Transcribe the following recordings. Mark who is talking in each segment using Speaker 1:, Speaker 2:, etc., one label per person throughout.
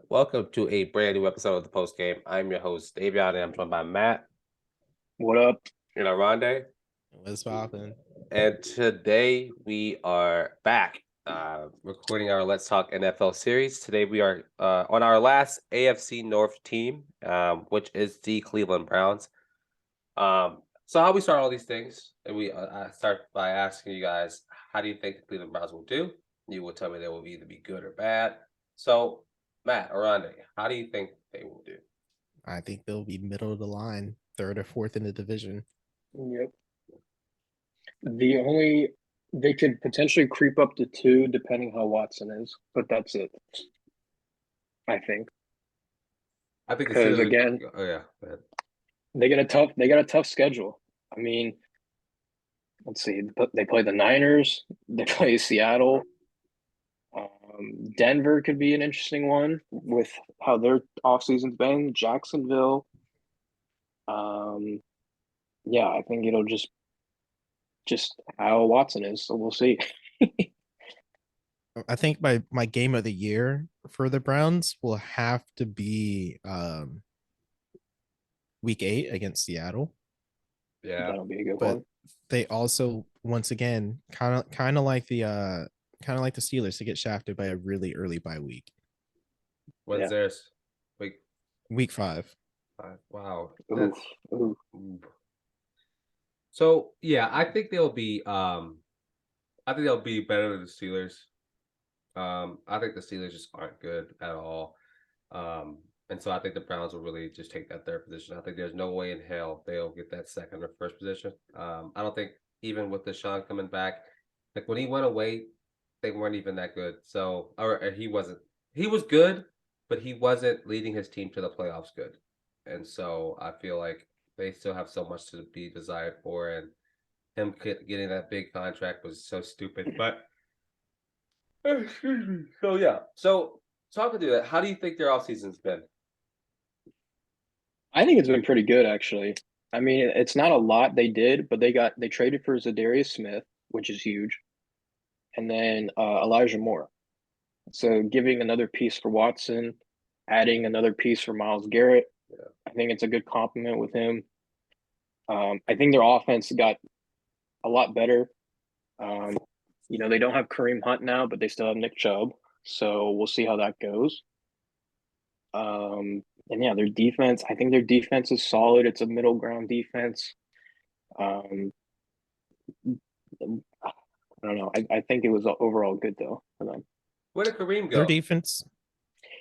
Speaker 1: Welcome to a brand new episode of the Post Game. I'm your host, Davion, and I'm joined by Matt
Speaker 2: What up?
Speaker 1: and Oronde.
Speaker 3: What's poppin'?
Speaker 1: And today we are back recording our Let's Talk NFL series. Today we are on our last AFC North team, which is the Cleveland Browns. So how we start all these things, and I start by asking you guys, how do you think the Cleveland Browns will do? You will tell me they will either be good or bad. So, Matt, Oronde, how do you think they will do?
Speaker 3: I think they'll be middle of the line, third or fourth in the division.
Speaker 2: Yep. They could potentially creep up to two depending how Watson is, but that's it. I think
Speaker 1: I think the
Speaker 2: because
Speaker 1: Steelers.
Speaker 2: again,
Speaker 1: Oh yeah, go ahead.
Speaker 2: they got a tough schedule. I mean, let's see, they play the Niners, they play Seattle. Denver could be an interesting one with how their offseason's been. Jacksonville. Yeah, I think it'll just how Watson is. So we'll see.
Speaker 3: I think my game of the year for the Browns will have to be week 8 against Seattle.
Speaker 1: Yeah,
Speaker 2: That'll be a good
Speaker 3: But
Speaker 2: one.
Speaker 3: they also, once again, kind of like the Steelers, to get shafted by a really early bye week.
Speaker 1: when's
Speaker 2: Yeah.
Speaker 1: theirs?
Speaker 3: Week 5.
Speaker 1: Wow.
Speaker 2: Oof, oof.
Speaker 1: So yeah, I think they'll be better than the Steelers. I think the Steelers just aren't good at all. And so I think the Browns will really just take that third position. I think there's no way in hell they'll get that second or first position. I don't think even with Deshaun coming back, like when he went away, they weren't even that good. So or he wasn't. He was good, but he wasn't leading his team to the playoffs good. And so I feel like they still have so much to be desired for, and him getting that big contract was so stupid. But excuse me. So yeah. So talking to that, how do you think their off season's been?
Speaker 2: I think it's been pretty good actually. I mean, it's not a lot they did, but they traded for Zadarius Smith, which is huge, and then Elijah Moore. So giving another piece for Watson, adding another piece for Myles Garrett.
Speaker 1: Yeah.
Speaker 2: I think it's a good compliment with him. I think their offense got a lot better. Um, they don't have Kareem Hunt now, but they still have Nick Chubb. So we'll see how that goes. And yeah, their defense, I think their defense is solid. It's a middle ground defense. Um, I don't know. I think it was overall good though for them.
Speaker 1: Where did Kareem
Speaker 3: Their
Speaker 1: go?
Speaker 3: defense,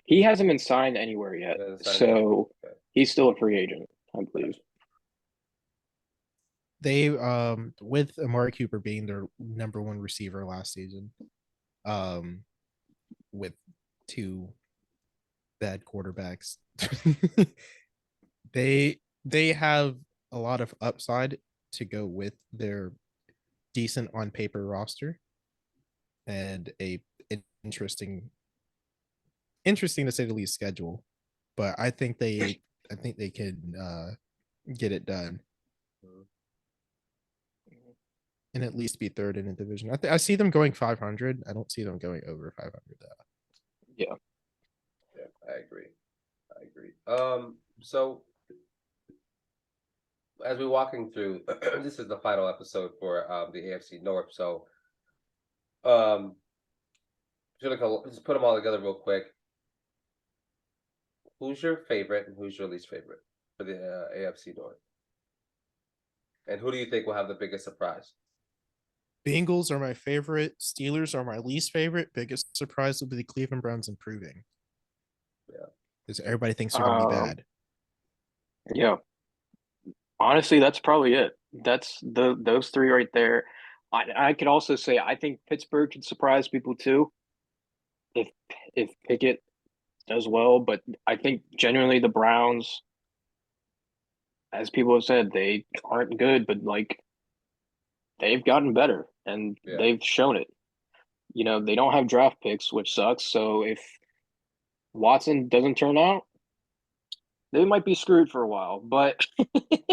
Speaker 2: He hasn't been signed anywhere yet, so
Speaker 1: Okay.
Speaker 2: he's still a free agent, I believe.
Speaker 3: they with Amari Cooper being their number one receiver last season, with 2 bad quarterbacks, they have a lot of upside to go with their decent on paper roster and a interesting to say the least schedule. But I think they can get it done and at least be third in the division. I see them going 500. I don't see them going over 500 though.
Speaker 2: Yeah.
Speaker 1: Yeah, I agree. So as we're walking through, this is the final episode for the AFC North. So just put them all together real quick. Who's your favorite and who's your least favorite for the AFC North? And who do you think will have the biggest surprise?
Speaker 3: Bengals are my favorite. Steelers are my least favorite. Biggest surprise will be the Cleveland Browns improving.
Speaker 1: Yeah.
Speaker 3: Because everybody thinks they're going to be bad.
Speaker 2: Yeah. Honestly, that's probably it. That's those three right there. I could also say I think Pittsburgh could surprise people too if if Pickett does well, but I think genuinely the Browns, as people have said, they aren't good, but like they've gotten better and
Speaker 1: Yeah.
Speaker 2: they've shown it. They don't have draft picks, which sucks. So if Watson doesn't turn out, they might be screwed for a while. But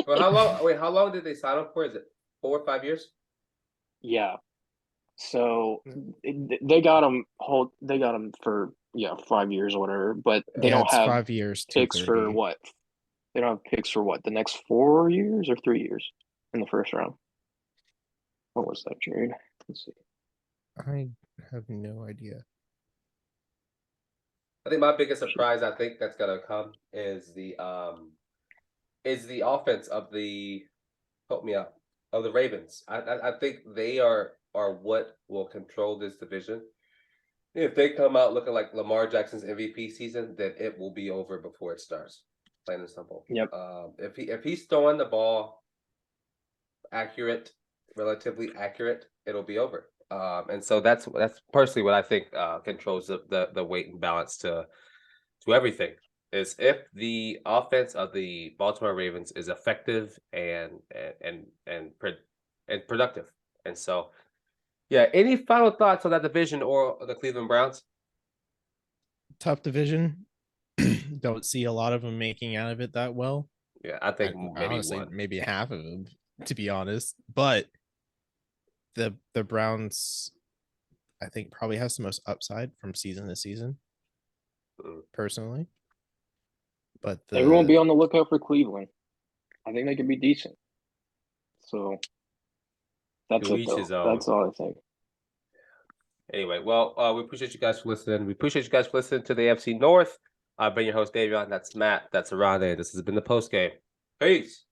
Speaker 1: Well, how long? Wait, how long did they sign up for? Is it 4 or 5 years?
Speaker 2: yeah, so they got him for yeah, 5 years or whatever, but they
Speaker 3: Yeah,
Speaker 2: don't
Speaker 3: it's
Speaker 2: have
Speaker 3: 5 years,
Speaker 2: picks for
Speaker 3: 230.
Speaker 2: what? They don't have picks for what? The next 4 years or 3 years in the first round? What was that trade? Let's see.
Speaker 3: I have no idea.
Speaker 1: I think my biggest surprise, I think that's gonna come is the offense of the help me out of the Ravens. I think they are what will control this division. If they come out looking like Lamar Jackson's MVP season, then it will be over before it starts. Plain and simple.
Speaker 2: Yep.
Speaker 1: If he's throwing the ball accurate, relatively accurate, it'll be over. And so that's personally what I think controls the weight and balance to everything is if the offense of the Baltimore Ravens is effective and productive. And so, yeah. Any final thoughts on that division or the Cleveland Browns?
Speaker 3: Tough division. Don't see a lot of them making out of it that well.
Speaker 1: Yeah, I think maybe
Speaker 3: honestly,
Speaker 1: one.
Speaker 3: maybe half of them, to be honest. But the Browns, I think, probably has the most upside from season to season, personally. But
Speaker 2: Everyone be on the lookout for Cleveland. I think they could be decent. So that's
Speaker 1: To
Speaker 2: it,
Speaker 1: each
Speaker 2: though.
Speaker 1: his own.
Speaker 2: That's all I think.
Speaker 1: Anyway, well, we appreciate you guys for listening. We appreciate you guys for listening to the AFC North. I've been your host, Davion. That's Matt. That's Oronde. This has been the post game. Peace.